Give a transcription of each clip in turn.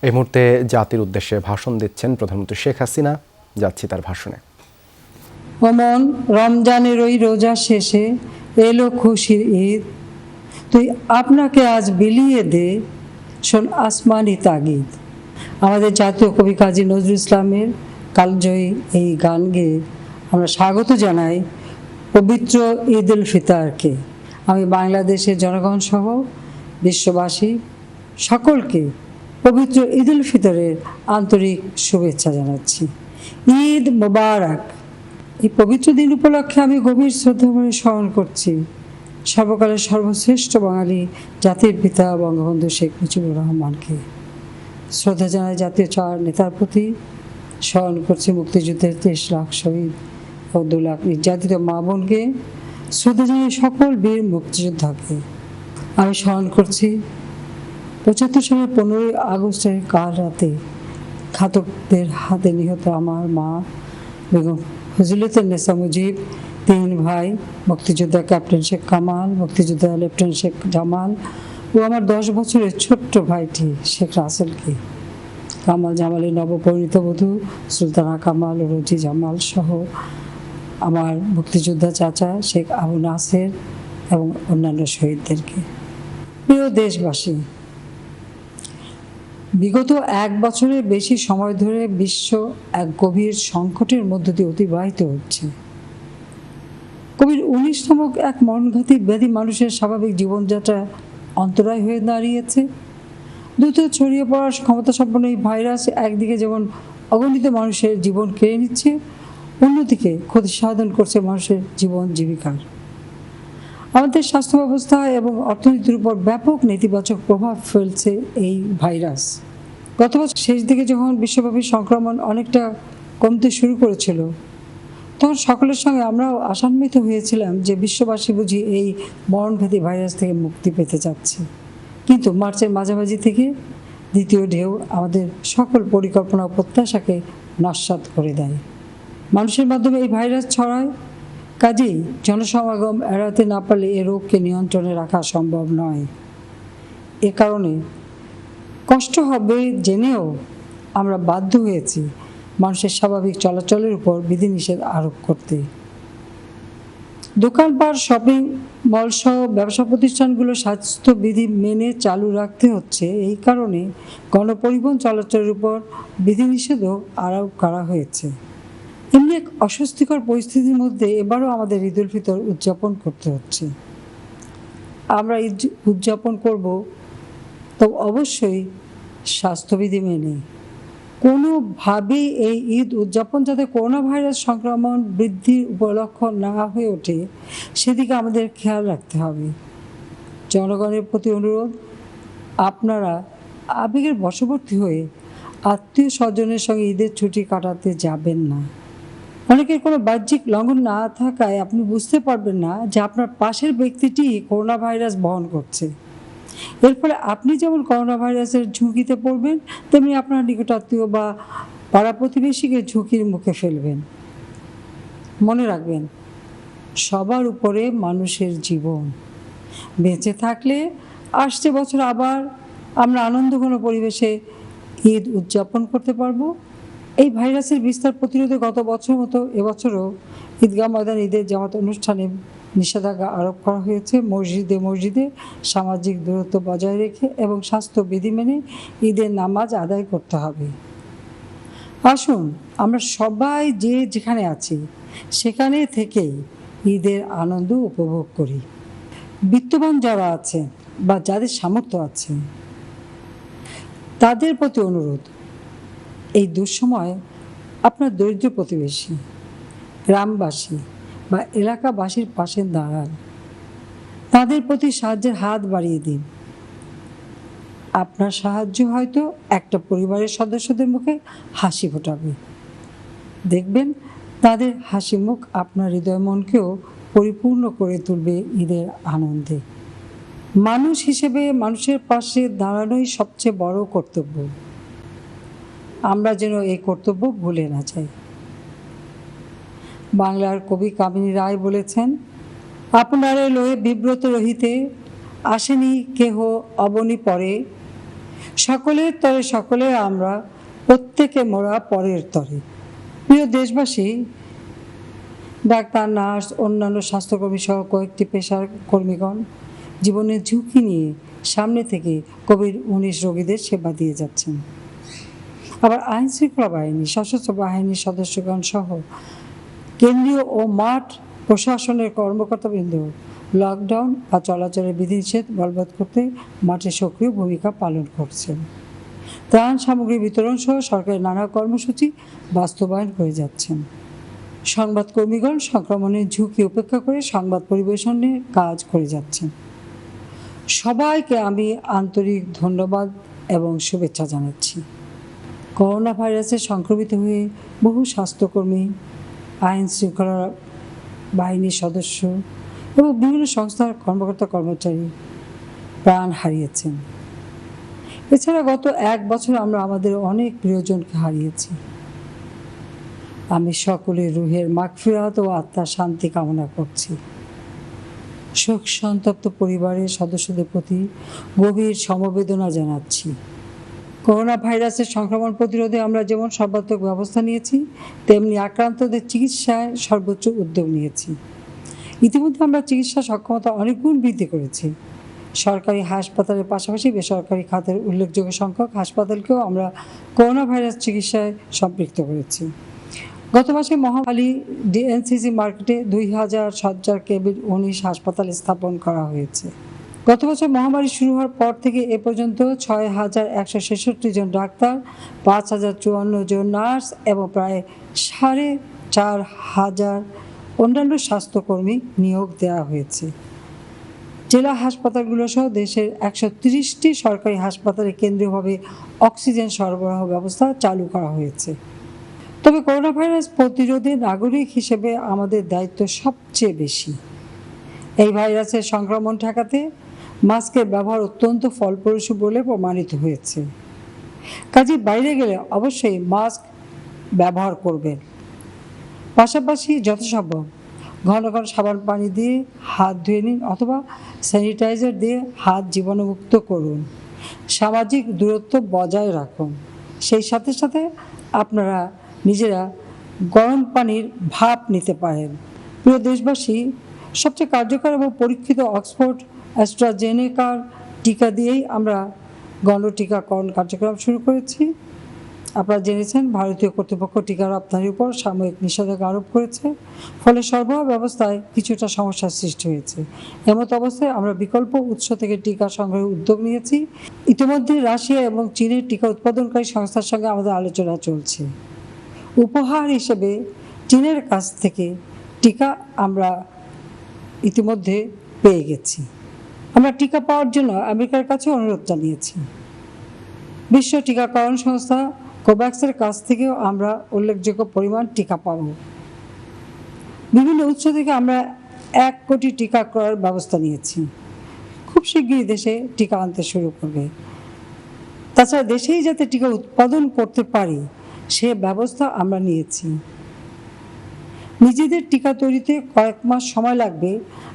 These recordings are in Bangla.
এই মুহূর্তে জাতির উদ্দেশ্যে ভাষণ দিচ্ছেন প্রধানমন্ত্রী শেখ হাসিনা। যাচ্ছি তার ভাষণে। ওমন রমজানের ওই রোজা শেষে এলো খুশির ঈদ, তুই আপনাকে আজ বিলিয়ে দে শোন আসমানি তাগিদ। আমাদের জাতীয় কবি কাজী নজরুল ইসলামের কালজয়ী এই গান গেয়ে আমরা স্বাগত জানাই পবিত্র ঈদ উল ফিতরকে। আমি বাংলাদেশের জনগণ সহ বিশ্ববাসী সকলকে পবিত্র ঈদ উল ফিতরের আন্তরিক শুভেচ্ছা জানাচ্ছি। ঈদ মোবারক। এই পবিত্র দিন উপলক্ষে আমি গভীর শ্রদ্ধা করে স্মরণ করছি সর্বকালের সর্বশ্রেষ্ঠ বাঙালি জাতির পিতা বঙ্গবন্ধু শেখ মুজিবুর রহমানকে। শ্রদ্ধা জানাই জাতীয় চার নেতার প্রতি। স্মরণ করছি মুক্তিযুদ্ধের 23 লাখ শহীদ ও 2 লাখ নির্যাতিত মা বোনকে। শ্রদ্ধা জানাই সকল বীর মুক্তিযোদ্ধাকে। আমি স্মরণ করছি 75 সালের 15ই আগস্টের কাল রাতে ঘাতকদের হাতে নিহত আমার মা বেগম ফজিলাতুন্নেসা মুজিব, 3 ভাই মুক্তিযোদ্ধা ক্যাপ্টেন শেখ কামাল, মুক্তিযোদ্ধা লেফটেন্যান্ট শেখ জামাল ও আমার 10 বছরের ছোট্ট ভাইটি শেখ রাসেলকে। কামাল জামালের নবপরিণীত বধূ সুলতানা কামাল ও রোজি জামাল সহ আমার মুক্তিযোদ্ধা চাচা শেখ আবু নাসের এবং অন্যান্য শহীদদেরকে। প্রিয় দেশবাসী, বিগত 1 বছরের বেশি সময় ধরে বিশ্ব এক গভীর সংকটের মধ্য দিয়ে অতিবাহিত হচ্ছে। কোভিড-19 নামক এক মরণঘাতী ব্যাধি মানুষের স্বাভাবিক জীবনযাত্রা অন্তরায় হয়ে দাঁড়িয়েছে। দ্রুত ছড়িয়ে পড়ার ক্ষমতা সম্পন্ন এই ভাইরাস একদিকে যেমন অগণিত মানুষের জীবন কেড়ে নিচ্ছে, অন্যদিকে ক্ষতি সাধন করছে মানুষের জীবন জীবিকার। আমাদের স্বাস্থ্য ব্যবস্থা এবং অর্থনীতির উপর ব্যাপক নেতিবাচক প্রভাব ফেলছে এই ভাইরাস। গত বছর শেষ দিকে যখন বিশ্বব্যাপী সংক্রমণ অনেকটা কমতে শুরু করেছিল, তখন সকলের সঙ্গে আমরাও আশান্বিত হয়েছিলাম যে বিশ্ববাসী বুঝি এই মরণঘাতী ভাইরাস থেকে মুক্তি পেতে যাচ্ছে। কিন্তু মার্চের মাঝামাঝি থেকে দ্বিতীয় ঢেউ আমাদের সকল পরিকল্পনা ও প্রত্যাশাকে নস্যাৎ করে দেয়। মানুষের মাধ্যমে এই ভাইরাস ছড়ায়, কাজেই জনসমাগম এড়াতে না পারলে এ রোগকে নিয়ন্ত্রণে রাখা সম্ভব নয়। এ কারণে কষ্ট হবে জেনেও আমরা বাধ্য হয়েছি মানুষের স্বাভাবিক চলাচলের উপর বিধিনিষেধ আরোপ করতে। দোকানপাট, শপিং মল সহ ব্যবসা প্রতিষ্ঠানগুলো স্বাস্থ্যবিধি মেনে চালু রাখতে হচ্ছে। এই কারণে গণপরিবহন চলাচলের উপর বিধিনিষেধও আরোপ করা হয়েছে। এমনি এক অস্বস্তিকর পরিস্থিতির মধ্যে এবারও আমাদের ঈদ উল ফিতর উদযাপন করতে হচ্ছে। আমরা ঈদ উদযাপন করব তো অবশ্যই স্বাস্থ্যবিধি মেনে। কোনোভাবেই এই ঈদ উদযাপন যাতে করোনা ভাইরাস সংক্রমণ বৃদ্ধির উপলক্ষ না হয়ে ওঠে সেদিকে আমাদের খেয়াল রাখতে হবে। জনগণের প্রতি অনুরোধ, আপনারা আবেগের বশবর্তী হয়ে আত্মীয় স্বজনের সঙ্গে ঈদের ছুটি কাটাতে যাবেন না। অনেকের কোনো বাহ্যিক লঙ্ঘন না থাকায় আপনি বুঝতে পারবেন না যে আপনার পাশের ব্যক্তিটি করোনা ভাইরাস বহন করছে। এর ফলে আপনি যেমন করোনা ভাইরাসের ঝুঁকিতে পড়বেন, তেমনি আপনার নিকটাত্মীয় বা পাড়া প্রতিবেশীকে ঝুঁকির মুখে ফেলবেন। মনে রাখবেন, সবার উপরে মানুষের জীবন। বেঁচে থাকলে আসছে বছর আবার আমরা আনন্দঘন পরিবেশে ঈদ উদযাপন করতে পারবো। এই ভাইরাসের বিস্তার প্রতিরোধে গত বছর মতো এবছরও ঈদগাহ ময়দান ঈদের জামাত অনুষ্ঠানে নিষেধাজ্ঞা আরোপ করা হয়েছে। মসজিদে সামাজিক দূরত্ব বজায় রেখে এবং স্বাস্থ্যবিধি মেনে ঈদের নামাজ আদায় করতে হবে। আসুন আমরা সবাই যে যেখানে আছি সেখানে থেকেই ঈদের আনন্দ উপভোগ করি। বিত্তবান যারা আছে বা যাদের সামর্থ্য আছে তাদের প্রতি অনুরোধ, এই দুঃসময় আপনার দরিদ্র প্রতিবেশী, গ্রামবাসী বা এলাকাবাসীর পাশে দাঁড়ান। তাদের প্রতি সাহায্যের হাত বাড়িয়ে দিন। আপনার সাহায্য হয়তো একটা পরিবারের সদস্যদের মুখে হাসি ফোটাবে। দেখবেন তাদের হাসি মুখ আপনার হৃদয় মনকেও পরিপূর্ণ করে তুলবে ঈদের আনন্দে। মানুষ হিসেবে মানুষের পাশে দাঁড়ানোই সবচেয়ে বড় কর্তব্য। আমরা যেন এই কর্তব্য ভুলে না যাই। বাংলার কবি কামিনী রায় বলেছেন, আপনারে লয়ে বিব্রত রহিতে আসেনি কেহ অবনী পরে, সকলের তরে সকলে আমরা, প্রত্যেকে মোরা পরের তরে। প্রিয় দেশবাসী, ডাক্তার, নার্স, অন্যান্য স্বাস্থ্যকর্মী সহ কয়েকটি পেশার কর্মীগণ জীবনের ঝুঁকি নিয়ে সামনে থেকে কোভিড-19 রোগীদের সেবা দিয়ে যাচ্ছেন। আবার আইন শৃঙ্খলা বাহিনী, সশস্ত্র বাহিনীর সদস্যগণ সহ কেন্দ্রীয় ও মাঠ প্রশাসনের কর্মকর্তাবৃন্দ লকডাউন বা চলাচলের বিধিনিষেধ বলবৎ করতে মাঠে সক্রিয় ভূমিকা পালন করছেন। ত্রাণ সামগ্রী বিতরণ সহ সরকারের নানা কর্মসূচি বাস্তবায়ন করে যাচ্ছেন। সংবাদকর্মীগণ সংক্রমণের ঝুঁকি উপেক্ষা করে সংবাদ পরিবেশনের কাজ করে যাচ্ছেন। সবাইকে আমি আন্তরিক ধন্যবাদ এবং শুভেচ্ছা জানাচ্ছি। করোনা ভাইরাসে সংক্রমিত হয়ে বহু স্বাস্থ্যকর্মী, আইন শৃঙ্খলা বাহিনীর সদস্য এবং বিভিন্ন সংস্থার কর্মকর্তা কর্মচারী প্রাণ হারিয়েছেন। এছাড়া গত 1 বছর আমরা আমাদের অনেক প্রিয়জনকে হারিয়েছি। আমি সকলের রুহের মাগফিরাত ও আত্মার শান্তি কামনা করছি। শোক সন্তপ্ত পরিবারের সদস্যদের প্রতি গভীর সমবেদনা জানাচ্ছি। করোনা ভাইরাসের সংক্রমণ প্রতিরোধে আমরা যেমন সর্বাত্মক ব্যবস্থা নিয়েছি, তেমনি আক্রান্তদের চিকিৎসায় সর্বোচ্চ উদ্যোগ নিয়েছি। ইতিমধ্যে আমরা চিকিৎসা সক্ষমতা অনেক গুণ বৃদ্ধি করেছি। সরকারি হাসপাতালের পাশাপাশি বেসরকারি খাতের উল্লেখযোগ্য সংখ্যক হাসপাতালকেও আমরা করোনা ভাইরাস চিকিৎসায় সম্পৃক্ত করেছি। গত মাসে মহাখালী ডিএনসিসি মার্কেটে 2000 শয্যার কোভিড-19 হাসপাতাল স্থাপন করা হয়েছে। গত বছর মহামারী শুরু হওয়ার পর থেকে এ পর্যন্ত 6166 জন ডাক্তার, 5054 জন নার্স এবং প্রায় 4500 অন্যান্য স্বাস্থ্যকর্মী নিয়োগ দেওয়া হয়েছে। জেলা হাসপাতালগুলো সহ দেশের 130টি সরকারি হাসপাতালে কেন্দ্রীয়ভাবে অক্সিজেন সরবরাহ ব্যবস্থা চালু করা হয়েছে। তবে করোনা ভাইরাস প্রতিরোধে নাগরিক হিসেবে আমাদের দায়িত্ব সবচেয়ে বেশি। এই ভাইরাসের সংক্রমণ ঠেকাতে মাস্কের ব্যবহার অত্যন্ত ফলপ্রসূ বলে প্রমাণিত হয়েছে। কাজে বাইরে গেলে অবশ্যই মাস্ক ব্যবহার করবেন। পাশাপাশি যথাসম্ভব ঘন ঘন সাবান পানি দিয়ে হাত ধুয়ে নিন অথবা স্যানিটাইজার দিয়ে হাত জীবাণুমুক্ত করুন। সামাজিক দূরত্ব বজায় রাখুন। সেই সাথে সাথে আপনারা নিজেরা গরম পানির ভাপ নিতে পারেন। প্রিয় দেশবাসী, সবচেয়ে কার্যকর এবং পরীক্ষিত অক্সফোর্ড অ্যাস্ট্রাজেনেকার টিকা দিয়েই আমরা গণটিকাকরণ কার্যক্রম শুরু করেছি। আপনারা জেনেছেন ভারতীয় কর্তৃপক্ষ টিকা রপ্তানির উপর সাময়িক নিষেধাজ্ঞা আরোপ করেছে, ফলে সরবরাহ ব্যবস্থায় কিছুটা সমস্যার সৃষ্টি হয়েছে। এমত অবস্থায় আমরা বিকল্প উৎস থেকে টিকা সংগ্রহের উদ্যোগ নিয়েছি। ইতিমধ্যে রাশিয়া এবং চীনের টিকা উৎপাদনকারী সংস্থার সঙ্গে আমাদের আলোচনা চলছে। উপহার হিসেবে চীনের কাছ থেকে টিকা আমরা ইতিমধ্যে পেয়ে গেছি। আমরা টিকা পাওয়ার জন্য আমেরিকার কাছে অনুরোধ জানিয়েছি। বিশ্ব টিকাকরণ সংস্থা কোভ্যাক্সের কাছ থেকেও আমরা উল্লেখযোগ্য পরিমাণ টিকা পাব। বিভিন্ন উৎস থেকে আমরা 1 কোটি টিকা ক্রয়ের ব্যবস্থা নিয়েছি। খুব শীঘ্রই দেশে টিকা আনতে শুরু করবে। তাছাড়া দেশেই যাতে টিকা উৎপাদন করতে পারি সে ব্যবস্থা আমরা নিয়েছি। নিজেদের টিকা তৈরিতে কয়েক মাস সময় লাগবে।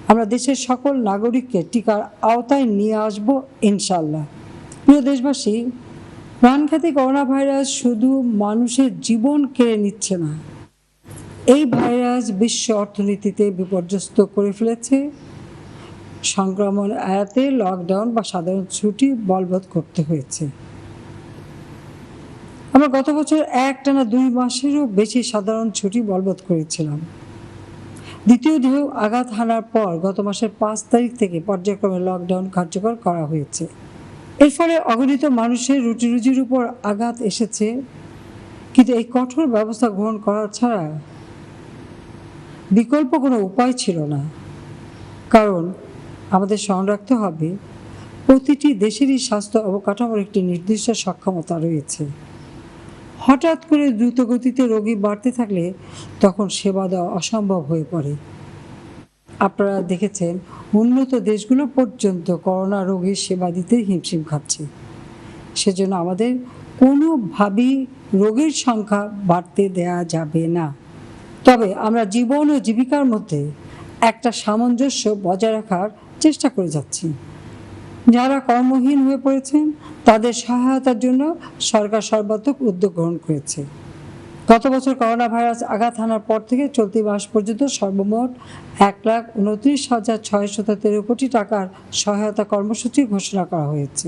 আমরা দেশের সকল নাগরিককে টিকার আওতায় নিয়ে আসব ইনশাআল্লাহ। প্রিয় দেশবাসী, প্রাণঘাতী করোনা ভাইরাস শুধু মানুষের জীবন কেড়ে নিচ্ছে না, এই ভাইরাস বিশ্ব অর্থনীতিতে বিপর্যস্ত করে ফেলেছে। সংক্রমণ এড়াতে লকডাউন বা সাধারণ ছুটি বলবৎ করতে হয়েছে। আমরা গত বছর একটানা 2 মাসেরও বেশি সাধারণ ছুটি বলবৎ করেছিলাম। দ্বিতীয় ঢেউ আঘাত হানার পর গত মাসের 5 তারিখ থেকে পর্যায়ক্রমে লকডাউন কার্যকর করা হয়েছে। এর ফলে অগণিত মানুষের রুটিরুজির উপর আঘাত এসেছে, কিন্তু এই কঠোর ব্যবস্থা গ্রহণ করা ছাড়া বিকল্প কোনো উপায় ছিল না। কারণ আমাদের স্মরণ রাখতে হবে, প্রতিটি দেশেরই স্বাস্থ্য অবকাঠামোর একটি নির্দিষ্ট সক্ষমতা রয়েছে। হঠাৎ করে দ্রুত গতিতে রোগী বাড়তে থাকলে তখন সেবা দেওয়া অসম্ভব হয়ে পড়ে। আপনারা দেখেছেন উন্নত দেশগুলো পর্যন্ত করোনা রোগীর সেবা দিতে হিমশিম খাচ্ছে। সেজন্য আমাদের কোনোভাবেই রোগীর সংখ্যা বাড়তে দেয়া যাবে না। তবে আমরা জীবন ও জীবিকার মধ্যে একটা সামঞ্জস্য বজায় রাখার চেষ্টা করে যাচ্ছি। যারা কর্মহীন হয়ে পড়েছেন তাদের সহায়তার জন্য সরকার সর্বাত্মক উদ্যোগ গ্রহণ করেছে। গত বছর করোনা ভাইরাস আঘাত হানার পর থেকে চলতি মাস পর্যন্ত সর্বমোট 1,29,617 কোটি টাকার সহায়তা কর্মসূচি ঘোষণা করা হয়েছে।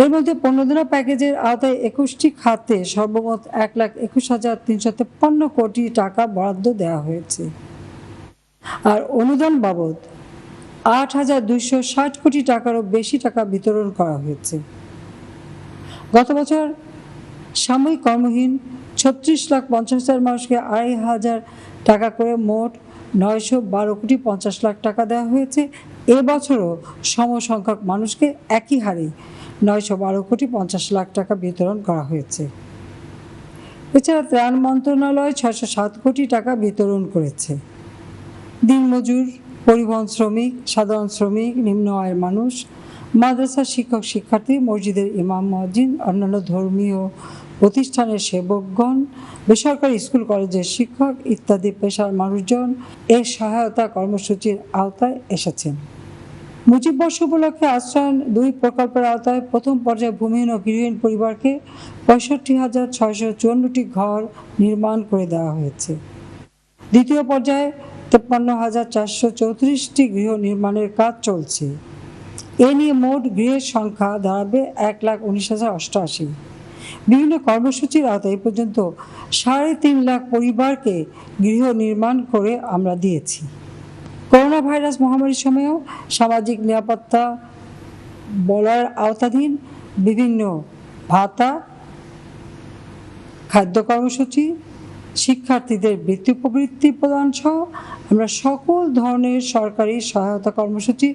এর মধ্যে 15 দিনা প্যাকেজের আওতায় 21টি খাতে সর্বমোট 1,21,353 কোটি টাকা বরাদ্দ দেওয়া হয়েছে। আর অনুদান বাবদ 8,260 কোটি টাকারও বেশি টাকা বিতরণ করা হয়েছে। গত বছর সাময়িক কর্মহীন 36,50,000 মানুষকে 2,500 টাকা করে মোট 912 কোটি 50 লাখ টাকা দেওয়া হয়েছে। এবছরও সমসংখ্যক মানুষকে একই হারে 912 কোটি 50 লাখ টাকা বিতরণ করা হয়েছে। এছাড়া ত্রাণ মন্ত্রণালয় 607 কোটি টাকা বিতরণ করেছে। দিনমজুর, পরিবহন শ্রমিক, সাধারণ শ্রমিক, নিম্ন আয়ের মানুষ, মাদ্রাসার শিক্ষক শিক্ষার্থী, মসজিদের ইমাম মুয়াজ্জিন, অন্যান্য ধর্মীয় প্রতিষ্ঠানের সেবকগণ, বেসরকারি স্কুল কলেজের শিক্ষক ইত্যাদি পেশার মানুষজন এই সহায়তা কর্মসূচির আওতায় এসেছেন। মুজিব বর্ষ উপলক্ষে আশ্রয়ণ 2 প্রকল্পের আওতায় প্রথম পর্যায়ে ভূমিহীন ও গৃহহীন পরিবারকে 65,654টি ঘর নির্মাণ করে দেওয়া হয়েছে। দ্বিতীয় পর্যায়ে 53,434টি গৃহ নির্মাণের কাজ চলছে। এ নিয়ে মোট গৃহের সংখ্যা দাঁড়াবে 1,19,088। বিভিন্ন কর্মসূচির আওতায় এ পর্যন্ত 3.5 লাখ পরিবারকে গৃহ নির্মাণ করে আমরা দিয়েছি। করোনা ভাইরাস মহামারীর সময়েও সামাজিক নিরাপত্তা বলয়ের আওতাধীন বিভিন্ন ভাতা, খাদ্য কর্মসূচি, শিক্ষার্থীদের বৃত্তি প্রবৃত্তি প্রদান সহ আমরা সকল ধরনের সরকারি সহায়তা কর্মসূচি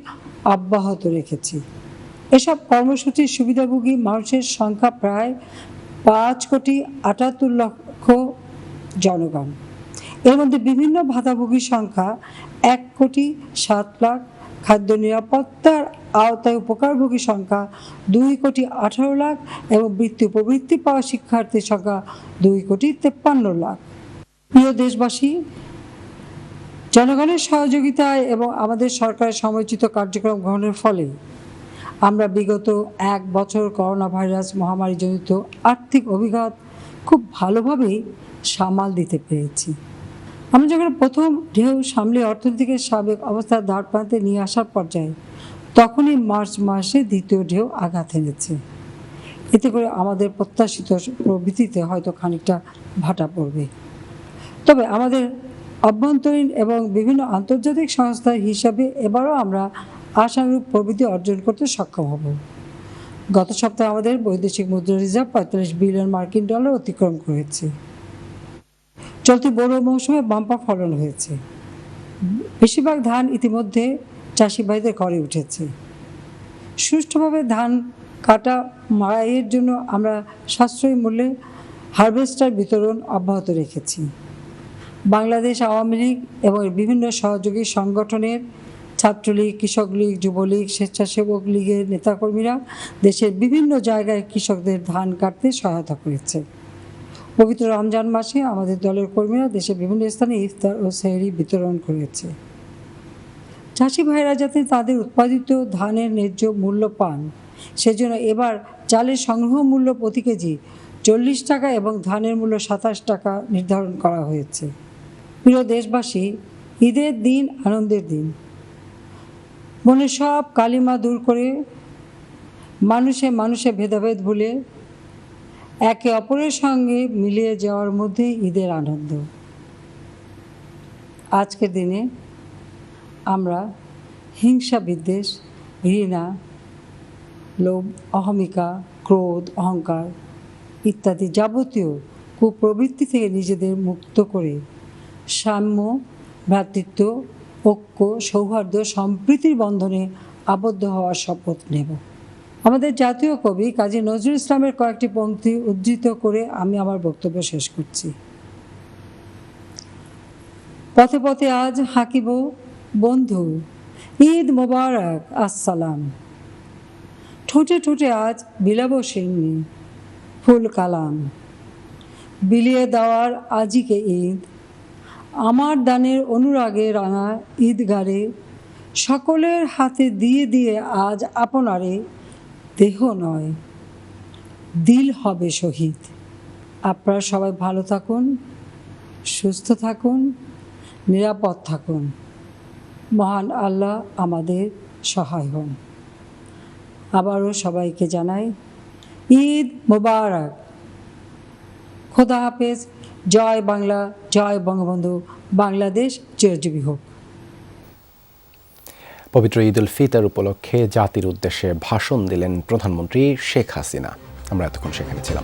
অব্যাহত রেখেছি। এসব কর্মসূচির সুবিধাভোগী মানুষের সংখ্যা প্রায় 5,78 লক্ষ জনগণ। এর মধ্যে বিভিন্ন ভাতাভোগীর সংখ্যা 1,07 লাখ, খাদ্য নিরাপত্তার আওতায় উপকারভোগীর সংখ্যা 2,18 লাখ এবং বৃত্তি প্রবৃত্তি পাওয়া শিক্ষার্থীর সংখ্যা 2,53 লাখ। প্রিয় দেশবাসী, জনগণের সহযোগিতায় এবং আমাদের সরকারের সময়োচিত কার্যক্রম গ্রহণের ফলে আমরা বিগত 1 বছর করোনা ভাইরাস মহামারীজনিত আর্থিক অভিঘাত খুব ভালোভাবেই সামাল দিতে পেরেছি। আমরা যখন প্রথম ঢেউ সামলে অর্থনীতিকে সাবেক অবস্থার ধারপ্রান্তে নিয়ে আসার পর্যায়ে তখনই মার্চ মাসে দ্বিতীয় ঢেউ আঘাত এনেছে। এতে করে আমাদের প্রত্যাশিত প্রবৃদ্ধিতে হয়তো খানিকটা ভাটা পড়বে। তবে আমাদের অভ্যন্তরীণ এবং বিভিন্ন আন্তর্জাতিক সংস্থার হিসাবে এবারও আমরা আশানুরূপ প্রবৃদ্ধি অর্জন করতে সক্ষম হব। গত সপ্তাহে আমাদের বৈদেশিক মুদ্রা রিজার্ভ 45 বিলিয়ন মার্কিন ডলার অতিক্রম করেছে। চলতি বোরো মৌসুমে বাম্পার ফলন হয়েছে। বেশিরভাগ ধান ইতিমধ্যে চাষি ভাইদের ঘরে উঠেছে। সুষ্ঠুভাবে ধান কাটা মাড়াইয়ের জন্য আমরা সাশ্রয়ী মূল্যে হারভেস্টার বিতরণ অব্যাহত রেখেছি। বাংলাদেশ আওয়ামী লীগ এবং বিভিন্ন সহযোগী সংগঠনের ছাত্রলীগ, কৃষক লীগ, যুবলীগ, স্বেচ্ছাসেবক লীগের নেতাকর্মীরা দেশের বিভিন্ন জায়গায় কৃষকদের ধান কাটতে সহায়তা করেছে। পবিত্র রমজান মাসে আমাদের দলের কর্মীরা দেশের বিভিন্ন স্থানে ইফতার ও সেহরি বিতরণ করেছে। চাষি ভাইরা যাতে তাদের উৎপাদিত ধানের ন্যায্য মূল্য পান, সেজন্য এবার চালের সংগ্রহ মূল্য প্রতি কেজি 40 টাকা এবং ধানের মূল্য 27 টাকা নির্ধারণ করা হয়েছে। প্রিয় দেশবাসী, ঈদের দিন আনন্দের দিন। মনে সব কালিমা দূর করে মানুষে মানুষে ভেদাভেদ ভুলে একে অপরের সঙ্গে মিলিয়ে যাওয়ার মধ্যে ঈদের আনন্দ। আজকের দিনে আমরা হিংসা, বিদ্বেষ, ঘৃণা, লোভ, অহমিকা, ক্রোধ, অহংকার ইত্যাদি যাবতীয় কুপ্রবৃত্তি থেকে নিজেদের মুক্ত করে সাম্য, ভ্রাতৃত্ব, ঐক্য, সৌহার্দ্য, সম্প্রীতির বন্ধনে আবদ্ধ হওয়ার শপথ নেব। আমাদের জাতীয় কবি কাজী নজরুল ইসলামের কয়েকটি পংক্তি উদ্ধৃত করে আমি আমার বক্তব্য শেষ করছি। পথে পথে আজ হাঁকিব বন্ধু, ঈদ মোবারক আসসালাম। ঠোঁটে ঠোঁটে আজ বিলাব সিন্নি ফুল কালাম। বিলিয়ে দেওয়ার আজিকে ঈদ, আমার দানের অনুরাগে রাঙা ঈদ গাড়ে সকলের হাতে দিয়ে দিয়ে আজ আপনারে দেহ নয় দিল হবে শহীদ। আপনারা সবাই ভালো থাকুন, সুস্থ থাকুন, নিরাপদ থাকুন। মহান আল্লাহ আমাদের সহায় হন। আবারও সবাইকে জানাই ঈদ মোবারক। খোদা হাফেজ। জয় বাংলা, জয় বঙ্গবন্ধু, বাংলাদেশ চিরজীবী হোক। পবিত্র ঈদ উল ফিতর উপলক্ষে জাতির উদ্দেশ্যে ভাষণ দিলেন প্রধানমন্ত্রী শেখ হাসিনা। আমরা এতক্ষণ সেখানে ছিলাম।